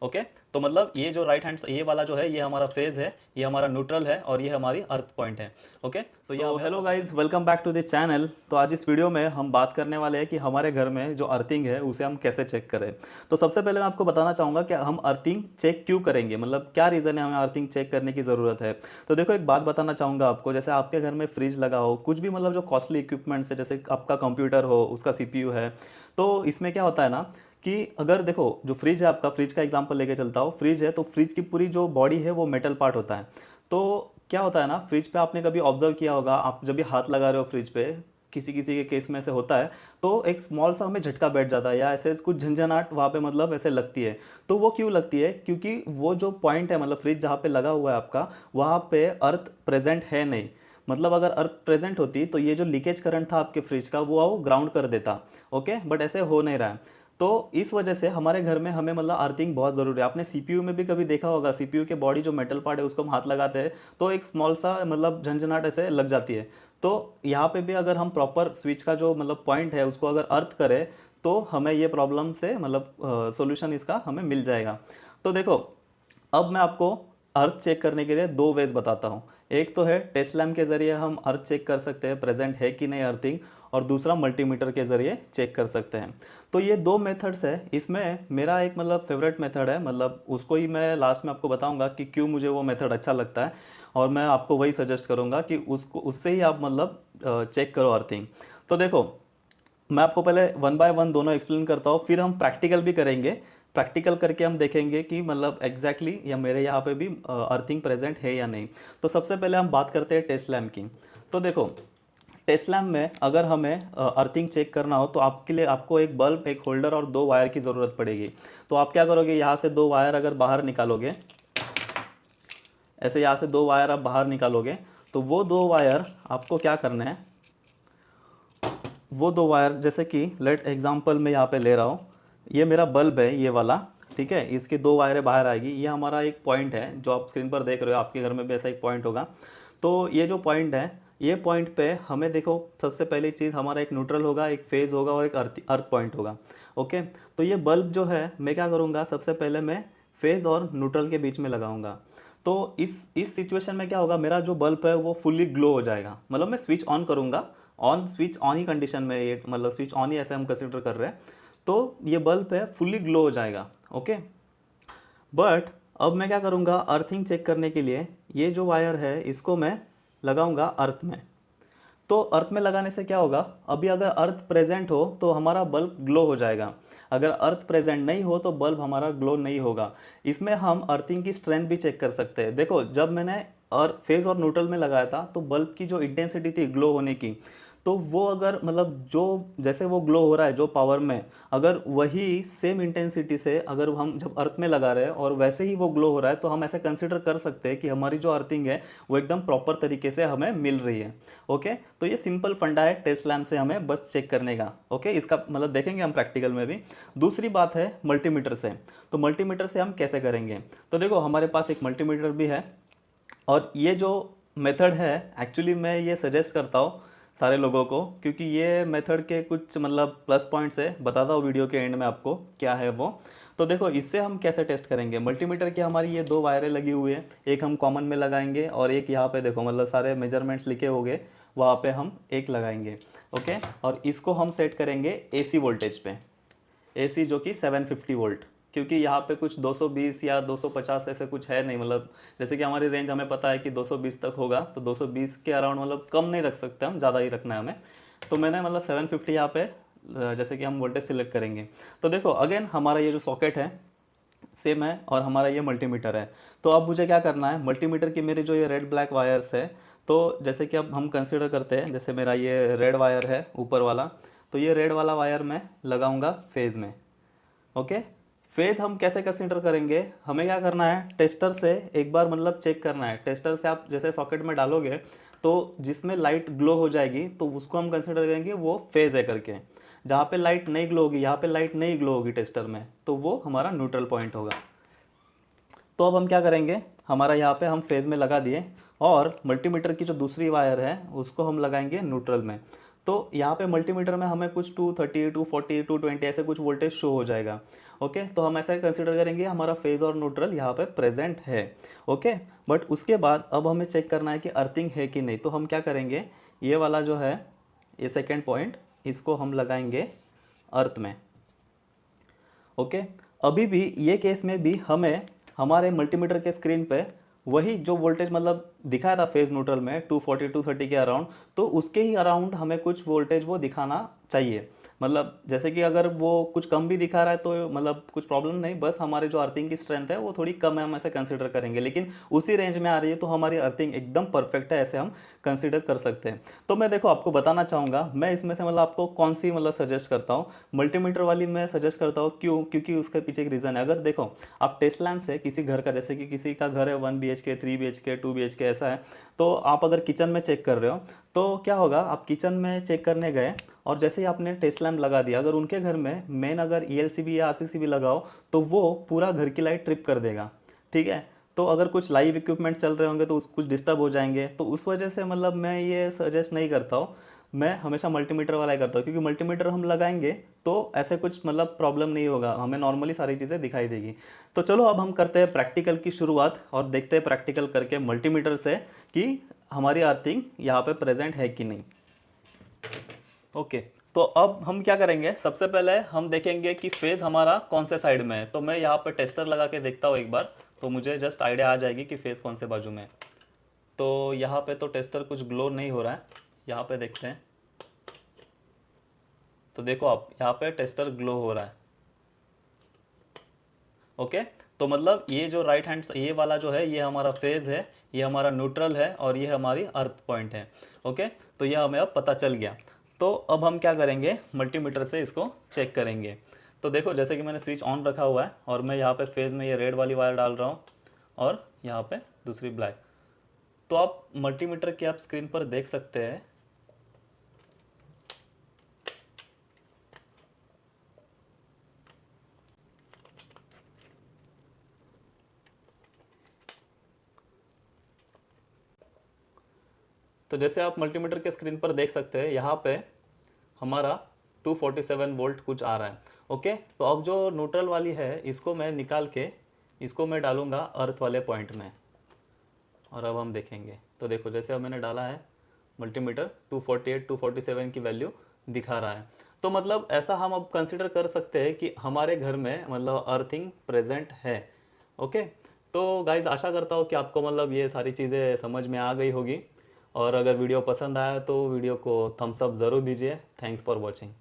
Okay, तो मतलब ये जो राइट हैंड ये वाला जो है ये हमारा फेज है, ये हमारा न्यूट्रल है और ये हमारी अर्थ पॉइंट है। ओके, तो ये hello guys, welcome back to the channel. तो आज इस वीडियो में हम बात करने वाले हैं कि हमारे घर में जो अर्थिंग है उसे हम कैसे चेक करें। तो सबसे पहले मैं आपको बताना चाहूँगा कि हम अर्थिंग चेक क्यों करेंगे, मतलब क्या रीज़न है हमें अर्थिंग चेक करने की ज़रूरत है। तो देखो, एक बात बताना चाहूँगा आपको, जैसे आपके घर में फ्रिज लगा हो, कुछ भी मतलब जो कॉस्टली इक्विपमेंट्स है, जैसे आपका कंप्यूटर हो, उसका सीपीयू है, तो इसमें क्या होता है ना कि अगर देखो, जो फ्रिज है, आपका फ्रिज का एग्जांपल लेके चलता हूँ, फ्रिज है तो फ्रिज की पूरी जो बॉडी है वो मेटल पार्ट होता है। तो क्या होता है ना, फ्रिज पे आपने कभी ऑब्जर्व किया होगा, आप जब भी हाथ लगा रहे हो फ्रिज पे, किसी किसी के केस में ऐसे होता है, तो एक स्मॉल सा हमें झटका बैठ जाता है या ऐसे कुछ झंझनाहट वहाँ पे मतलब ऐसे लगती है। तो वो क्यों लगती है? क्योंकि वो जो पॉइंट है, मतलब फ्रिज जहाँ पे लगा हुआ है आपका, वहाँ पे अर्थ प्रेजेंट है नहीं। मतलब अगर अर्थ प्रेजेंट होती तो ये जो लीकेज करंट था आपके फ्रिज का वो ग्राउंड कर देता। ओके, बट ऐसे हो नहीं रहा है। तो इस वजह से हमारे घर में हमें मतलब अर्थिंग बहुत ज़रूरी है। आपने सीपीयू में भी कभी देखा होगा, सीपीयू के बॉडी जो मेटल पार्ट है उसको हम हाथ लगाते हैं तो एक स्मॉल सा मतलब झंझनाट ऐसे लग जाती है। तो यहाँ पे भी अगर हम प्रॉपर स्विच का जो मतलब पॉइंट है उसको अगर अर्थ करें तो हमें ये प्रॉब्लम से मतलब सॉल्यूशन इसका हमें मिल जाएगा। तो देखो, अब मैं आपको अर्थ चेक करने के लिए दो वेज बताता हूँ। एक तो है टेस्ट लैम्प के ज़रिए हम अर्थ चेक कर सकते हैं प्रेजेंट है कि नहीं अर्थिंग, और दूसरा मल्टीमीटर के ज़रिए चेक कर सकते हैं। तो ये दो मेथड्स है, इसमें मेरा एक मतलब फेवरेट मेथड है, मतलब उसको ही मैं लास्ट में आपको बताऊंगा कि क्यों मुझे वो मेथड अच्छा लगता है, और मैं आपको वही सजेस्ट करूंगा कि उसको उससे ही आप मतलब चेक करो अर्थिंग। तो देखो, मैं आपको पहले वन बाय वन दोनों एक्सप्लेन करता हूँ, फिर हम प्रैक्टिकल भी करेंगे। प्रैक्टिकल करके हम देखेंगे कि मतलब एग्जैक्टली या मेरे यहाँ पे भी अर्थिंग प्रेजेंट है या नहीं। तो सबसे पहले हम बात करते हैं टेस्ट लैम्प की। तो देखो, टेस्ट लैम्प में अगर हमें अर्थिंग चेक करना हो तो आपके लिए आपको एक बल्ब, एक होल्डर और दो वायर की ज़रूरत पड़ेगी। तो आप क्या करोगे, यहाँ से दो वायर अगर बाहर निकालोगे, ऐसे यहाँ से दो वायर आप बाहर निकालोगे, तो वो दो वायर आपको क्या करना है, वो दो वायर जैसे कि लेट एग्जांपल मैं यहाँ पे ले रहा हूँ, ये मेरा बल्ब है ये वाला, ठीक है, इसकी दो वायरें बाहर आएगी, ये हमारा एक पॉइंट है जो आप स्क्रीन पर देख रहे हो, आपके घर में भी ऐसा एक पॉइंट होगा। तो ये जो पॉइंट है, ये पॉइंट पे हमें देखो, सबसे पहली चीज़ हमारा एक न्यूट्रल होगा, एक फेज़ होगा और एक अर्थ पॉइंट होगा। ओके, तो ये बल्ब जो है मैं क्या करूँगा, सबसे पहले मैं फेज़ और न्यूट्रल के बीच में लगाऊंगा। तो इस सिचुएशन में क्या होगा, मेरा जो बल्ब है वो फुल्ली ग्लो हो जाएगा। मतलब मैं स्विच ऑन करूँगा, on switch on he condition में, ये मतलब स्विच ऑन ही ऐसे हम कंसिडर कर रहे हैं, तो ये बल्ब है फुल्ली ग्लो हो जाएगा। ओके, बट अब मैं क्या करूँगा, अर्थिंग चेक करने के लिए ये जो वायर है इसको मैं लगाऊंगा अर्थ में। तो अर्थ में लगाने से क्या होगा, अभी अगर अर्थ प्रेजेंट हो तो हमारा बल्ब ग्लो हो जाएगा, अगर अर्थ प्रेजेंट नहीं हो तो बल्ब हमारा ग्लो नहीं होगा। इसमें हम अर्थिंग की स्ट्रेंथ भी चेक कर सकते हैं। देखो, जब मैंने और फेज और न्यूट्रल में लगाया था तो बल्ब की जो इंटेंसिटी थी ग्लो होने की, तो वो अगर मतलब जो जैसे वो ग्लो हो रहा है जो पावर में, अगर वही सेम इंटेंसिटी से अगर हम जब अर्थ में लगा रहे हैं और वैसे ही वो ग्लो हो रहा है, तो हम ऐसे कंसिडर कर सकते हैं कि हमारी जो अर्थिंग है वो एकदम प्रॉपर तरीके से हमें मिल रही है। ओके, तो ये सिंपल फंडा है टेस्ट लैम्प से हमें बस चेक करने का। ओके, इसका मतलब देखेंगे हम प्रैक्टिकल में भी। दूसरी बात है मल्टीमीटर से। तो मल्टीमीटर से हम कैसे करेंगे, तो देखो हमारे पास एक मल्टीमीटर भी है, और ये जो मेथड है एक्चुअली मैं ये सजेस्ट करता हूँ सारे लोगों को, क्योंकि ये मेथड के कुछ मतलब प्लस पॉइंट्स है, बताता हूँ वीडियो के एंड में आपको क्या है वो। तो देखो, इससे हम कैसे टेस्ट करेंगे, मल्टीमीटर की हमारी ये दो वायरें लगी हुई है, एक हम कॉमन में लगाएंगे और एक यहाँ पे देखो मतलब सारे मेजरमेंट्स लिखे होंगे वहाँ पे हम एक लगाएंगे। ओके, और इसको हम सेट करेंगे एसी वोल्टेज पे, एसी जो कि 750 वोल्ट, क्योंकि यहाँ पे कुछ 220 या 250 ऐसे कुछ है नहीं, मतलब जैसे कि हमारी रेंज हमें पता है कि 220 तक होगा, तो 220 के अराउंड मतलब कम नहीं रख सकते हम, ज़्यादा ही रखना है हमें। तो मैंने मतलब 750 यहाँ पे जैसे कि हम वोल्टेज सिलेक्ट करेंगे। तो देखो अगेन हमारा ये जो सॉकेट है सेम है और हमारा ये मल्टीमीटर है। तो अब मुझे क्या करना है, मल्टीमीटर की मेरी जो ये रेड ब्लैक वायर्स है, तो जैसे कि अब हम कंसिडर करते हैं, जैसे मेरा ये रेड वायर है ऊपर वाला, तो ये रेड वाला वायर मैं लगाऊंगा फेज़ में। ओके, फेज हम कैसे कंसीडर करेंगे, हमें क्या करना है, टेस्टर से एक बार मतलब चेक करना है। टेस्टर से आप जैसे सॉकेट में डालोगे तो जिसमें लाइट ग्लो हो जाएगी तो उसको हम कंसीडर करेंगे वो फेज है करके। जहाँ पे लाइट नहीं ग्लो होगी, यहाँ पे लाइट नहीं ग्लो होगी टेस्टर में, तो वो हमारा न्यूट्रल पॉइंट होगा। तो अब हम क्या करेंगे, हमारा यहाँ पे हम फेज़ में लगा दिए, और मल्टीमीटर की जो दूसरी वायर है उसको हम लगाएंगे न्यूट्रल में। तो यहाँ पे मल्टीमीटर में हमें कुछ 230, 240, 220 ऐसे कुछ वोल्टेज शो हो जाएगा। ओके, तो हम ऐसा कंसिडर करेंगे हमारा फेज और न्यूट्रल यहाँ पे प्रेजेंट है। ओके, बट उसके बाद अब हमें चेक करना है कि अर्थिंग है कि नहीं। तो हम क्या करेंगे, ये वाला जो है, ये सेकेंड पॉइंट, इसको हम लगाएंगे अर्थ में। ओके, अभी भी ये केस में भी हमें हमारे मल्टीमीटर के स्क्रीन पे वही जो वोल्टेज मतलब दिखाया था फेज न्यूट्रल में 240 230 के अराउंड, तो उसके ही अराउंड हमें कुछ वोल्टेज वो दिखाना चाहिए। मतलब जैसे कि अगर वो कुछ कम भी दिखा रहा है तो मतलब कुछ प्रॉब्लम नहीं, बस हमारे जो अर्थिंग की स्ट्रेंथ है वो थोड़ी कम है, हम ऐसे कंसिडर करेंगे। लेकिन उसी रेंज में आ रही है तो हमारी अर्थिंग एकदम परफेक्ट है, ऐसे हम कंसिडर कर सकते हैं। तो मैं देखो आपको बताना चाहूँगा, मैं इसमें से मतलब आपको कौन सी मतलब सजेस्ट करता हूँ, मल्टीमीटर वाली मैं सजेस्ट करता हूँ। क्यों? क्योंकि उसके पीछे एक रीज़न है। अगर देखो आप टेस्ट लैंप से किसी घर का, जैसे कि किसी का घर है 1 BHK 3 BHK 2 BHK ऐसा है, तो आप अगर किचन में चेक कर रहे हो तो क्या होगा, आप किचन में चेक करने गए और जैसे ही आपने टेस्ट लैम्प लगा दिया, अगर उनके घर में मेन अगर ELCB या RCCB लगाओ तो वो पूरा घर की लाइट ट्रिप कर देगा। ठीक है, तो अगर कुछ लाइव इक्विपमेंट चल रहे होंगे तो कुछ डिस्टर्ब हो जाएंगे। तो उस वजह से मतलब मैं ये सजेस्ट नहीं करता हूँ, मैं हमेशा मल्टीमीटर वाला ही करता हूँ, क्योंकि मल्टीमीटर हम लगाएंगे तो ऐसे कुछ मतलब प्रॉब्लम नहीं होगा, हमें नॉर्मली सारी चीज़ें दिखाई देगी। तो चलो अब हम करते हैं प्रैक्टिकल की शुरुआत और देखते हैं प्रैक्टिकल करके मल्टीमीटर से कि हमारी अर्थिंग यहाँ पे प्रेजेंट है कि नहीं। ओके, तो अब हम क्या करेंगे, सबसे पहले हम देखेंगे कि फेज हमारा कौन से साइड में है। तो मैं यहाँ पे टेस्टर लगा के देखता हूँ एक बार, तो मुझे जस्ट आइडिया आ जाएगी कि फेज कौन से बाजू में है। तो यहाँ पे तो टेस्टर कुछ ग्लो नहीं हो रहा है, यहाँ पे देखते हैं। तो देखो आप यहाँ पे टेस्टर ग्लो हो रहा है। ओके, तो मतलब ये जो राइट हैंड ये वाला जो है ये हमारा फेज है, ये हमारा न्यूट्रल है और ये हमारी अर्थ पॉइंट है। ओके, तो ये हमें अब पता चल गया। तो अब हम क्या करेंगे, मल्टीमीटर से इसको चेक करेंगे। तो देखो जैसे कि मैंने स्विच ऑन रखा हुआ है और मैं यहाँ पे फेज में ये रेड वाली वायर डाल रहा हूँ और यहाँ पे दूसरी ब्लैक। तो आप मल्टीमीटर की आप स्क्रीन पर देख सकते हैं, तो जैसे आप मल्टीमीटर के स्क्रीन पर देख सकते हैं यहाँ पे हमारा 247 वोल्ट कुछ आ रहा है। ओके, तो अब जो न्यूट्रल वाली है इसको मैं निकाल के इसको मैं डालूंगा अर्थ वाले पॉइंट में और अब हम देखेंगे। तो देखो जैसे अब मैंने डाला है, मल्टीमीटर 248 247 की वैल्यू दिखा रहा है। तो मतलब ऐसा हम अब कंसिडर कर सकते हैं कि हमारे घर में मतलब अर्थिंग प्रेजेंट है। ओके, तो गाइज आशा करता हूँ कि आपको मतलब ये सारी चीज़ें समझ में आ गई होगी, और अगर वीडियो पसंद आया तो वीडियो को थम्स अप ज़रूर दीजिए। Thanks for watching.